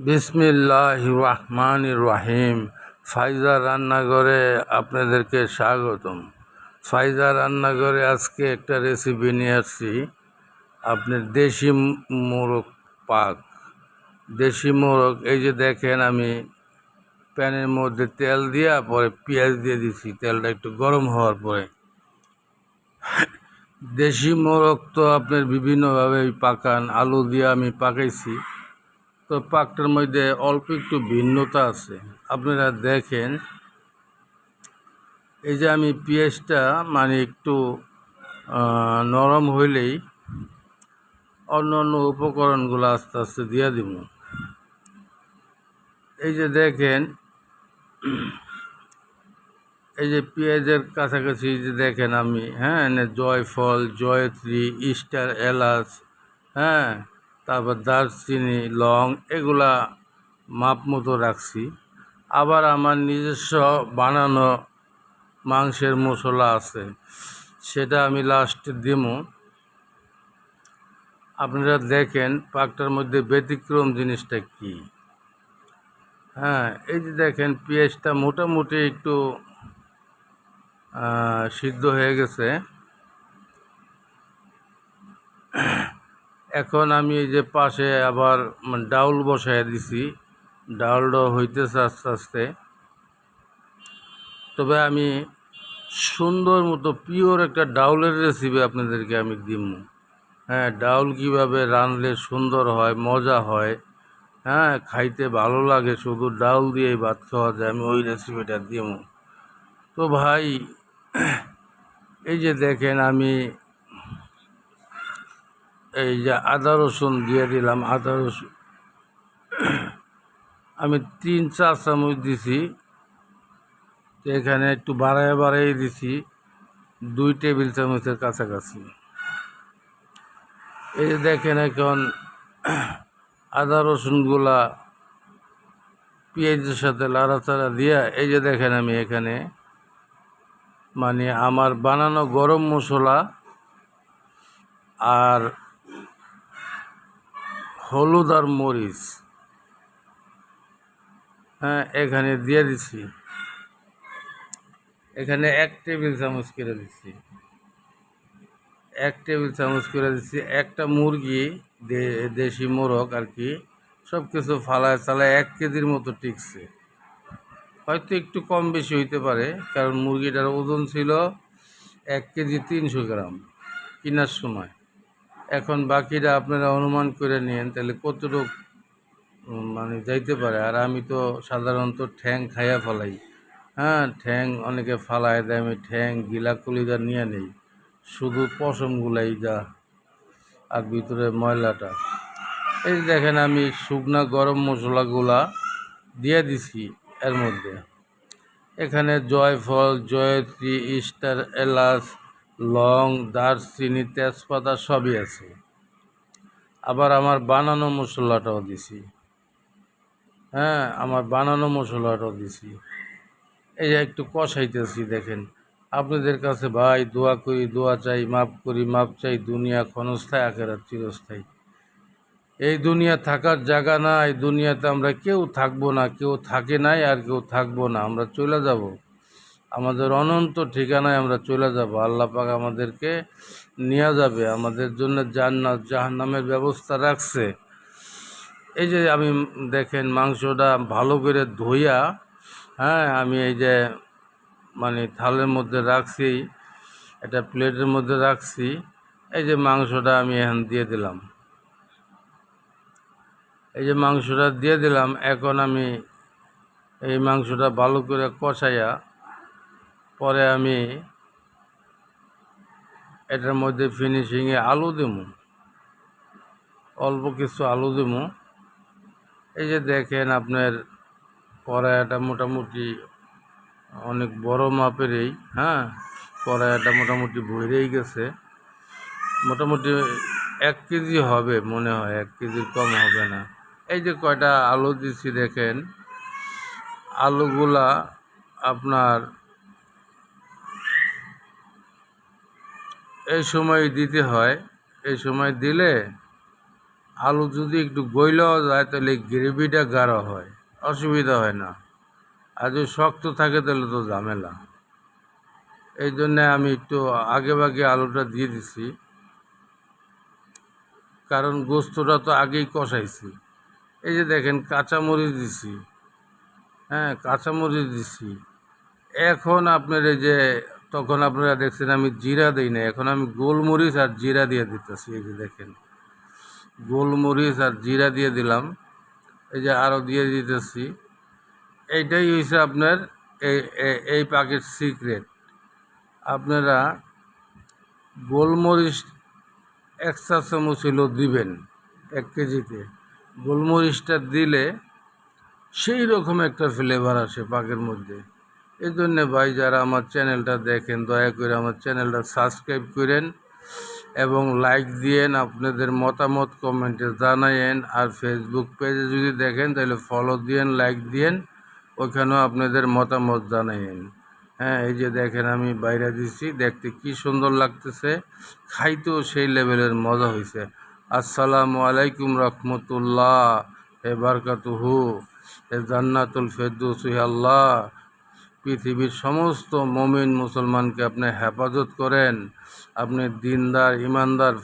বিসমিল্লাহির রহমানির রহিম। ফাইজা রান্নাঘরে আপনাদেরকে স্বাগতম। ফাইজা রান্নাঘরে আজকে একটা রেসিপি নিয়ে আসছি, আপনার দেশি মোরগ পাক। দেশি মোরগ, এই যে দেখেন, আমি প্যানের মধ্যে তেল দিয়া পরে পেঁয়াজ দিয়ে দিছি। তেলটা একটু গরম হওয়ার পরে দেশি মোরগ তো আপনার বিভিন্নভাবে পাকান। আলু দিয়ে আমি পাকাইছি, তো পাকটার মধ্যে অল্প একটু ভিন্নতা আছে। আপনারা দেখেন, এই যে আমি পেঁয়াজটা একটু নরম হইলেই অন্য অন্য উপকরণগুলো আস্তে আস্তে দিয়ে দিব। এই যে দেখেন, এই যে পেঁয়াজের কাছাকাছি যে দেখেন আমি জয়ফল, জয়ত্রী, স্টার এলাচ, তারপর দারচিনি, লং, এগুলা মাপ মতো রাখছি। আবার আমার নিজস্ব বানানো মাংসের মশলা আছে, সেটা আমি লাস্টে দিব। আপনারা দেখেন পাকটার মধ্যে ব্যতিক্রম জিনিসটা কি। এই যে দেখেন, পেঁয়াজটা মোটামুটি একটু সিদ্ধ হয়ে গেছে। এখন আমি এই যে পাশে আবার ডাউল বসায় দিছি। ডাউলটা হইতেছে আস্তে আস্তে। তবে আমি সুন্দর মতো পিওর একটা ডাউলের রেসিপি আপনাদেরকে আমি দিব। ডাউল কিভাবে রাঁধলে সুন্দর হয়, মজা হয়, খাইতে ভালো লাগে, শুধু ডাউল দিয়েই ভাত খাওয়া যায়, আমি ওই রেসিপিটা দিব। তো ভাই, এই যে দেখেন, আমি এই যে আদা রসুন দিয়ে দিলাম। আদা রসুন আমি 3-4 চামচ দিছি, তো এখানে একটু বাড়াই দিছি 2 টেবিল চামচের কাছাকাছি। এই যে দেখেন, এখন আদা রসুনগুলা পেঁয়াজের সাথে লাড়াচাড়া দিয়া, এই যে দেখেন, আমি এখানে আমার বানানো গরম মশলা আর হলুদ আর মরিচ এখানে দিয়ে দিছি। এখানে 1 টেবিল চামচ করে দিচ্ছি। 1 টেবিল চামচ করে দিচ্ছি। একটা মুরগি, দেশি মোরগ আর কি, সব কিছু ফালায় চালায় 1 কেজির মতো টিকছে। হয়তো একটু কম বেশি হইতে পারে, কারণ মুরগিটার ওজন ছিল 1 কেজি 300 গ্রাম কেনার সময়। এখন বাকিটা আপনারা অনুমান করে নিন, তাহলে কতটুকু যাইতে পারে। আর আমি তো সাধারণত ঠ্যাং খাইয়া ফেলাই। ঠ্যাং অনেকে ফালায় দেয়, আমি ঠ্যাং গিলা কলিজা নিয়ে নেই, শুধু পশমগুলাই যা, আর ভিতরে ময়লাটা। এই দেখেন, আমি শুকনা গরম মশলাগুলা দিয়ে দিছি এর মধ্যে। এখানে জয়ফল, জয়ত্রী, স্টার এলাচ, লং, দারচিনি, তেজপাতা সবই আছে। আবার আমার বানানো মশলাটাও দিছি। আমার বানানো মশলাটাও দিছি। এই যে একটু কষাইতেছি। দেখেন, আপনাদের কাছে ভাই দোয়া করি, দোয়া চাই, মাপ করি, মাপ চাই। দুনিয়া ক্ষণস্থায়ী, আখেরাত চিরস্থায়ী। এই দুনিয়া থাকার জায়গা না। এই দুনিয়াতে আমরা কেউ থাকবো না, কেউ থাকে নাই, আর কেউ থাকবো না। আমরা চলে যাব, আমাদের অনন্ত ঠিকানায় আমরা চলে যাব। আল্লাহ পাক আমাদেরকে নিয়ে যাবে, আমাদের জন্য জান্নাত জাহান্নামের ব্যবস্থা রাখছে। এই যে আমি দেখেন, মাংসটা ভালো করে ধুইয়া আমি এই যে থালের মধ্যে রাখছি, একটা প্লেটের মধ্যে রাখছি। এই যে মাংসটা আমি এখন দিয়ে দিলাম। এই যে মাংসটা দিয়ে দিলাম। এখন আমি এই মাংসটা ভালো করে কষাইয়া পরে আমি এটার মধ্যে ফিনিশিংয়ে আলু দেব, অল্প কিছু আলু দেব। এই যে দেখেন, আপনার কড়াইটা মোটামুটি অনেক বড় মাপেরই। কড়াইটা মোটামুটি ভরেই গেছে। মোটামুটি 1 কেজি হবে মনে হয়, 1 কেজির কম হবে না। এই যে কয়টা আলু দিচ্ছি, দেখেন আলুগুলা আপনার এই সময় দিতে হয়। এই সময় দিলে আলু যদি একটু গইলেও যায় তাহলে গ্রেভিটা গাঢ় হয়, অসুবিধা হয় না। আর যদি শক্ত থাকে তাহলে তো ঝামেলা। এই জন্যে আমি একটু আগে ভাগে আলুটা দিয়ে দিছি, কারণ গোস্তটা তো আগেই কষাইছি। এই যে দেখেন কাঁচামরিচ দিছি, হ্যাঁ কাঁচামরিচ দিছি। এখন আপনার এই যে তখন আপনারা দেখছেন আমি জিরা দিই না, এখন আমি গোলমরিচ আর জিরা দিয়ে দিতেছি। এই যে দেখেন গোলমরিচ আর জিরা দিয়ে দিলাম, এই যে আরও দিয়ে দিতেছি। এইটাই হয়েছে আপনার এই পাকের সিক্রেট। আপনারা গোলমরিচ 1 চা চামচ হলো দিবেন 1 কেজিতে। গোলমরিচটা দিলে সেই রকম একটা ফ্লেভার আসে পাকের মধ্যে। এই জন্যে ভাই যারা আমার চ্যানেলটা দেখেন দয়া করে আমার চ্যানেলটা সাবস্ক্রাইব করেন এবং লাইক দিয়েন, আপনাদের মতামত কমেন্টে জানায়েন। আর ফেসবুক পেজে যদি দেখেন তাহলে ফলো দিয়েন, লাইক দিয়েন, ওইখানেও আপনাদের মতামত জানায়েন। হ্যাঁ এই যে দেখেন আমি বাইরে দিচ্ছি, দেখতে কি সুন্দর লাগতেছে, খাইতেও সেই লেভেলের মজা হয়েছে। আসসালামু আলাইকুম রহমতুল্লাহ এ বারকাতুহু এ জান্নাতুল ফেরদৌস আল্লাহ পৃথিবীর সমস্ত মুমিন মুসলমানকে আপনি হেফাজত করেন, আপনি দিনদার ইমানদার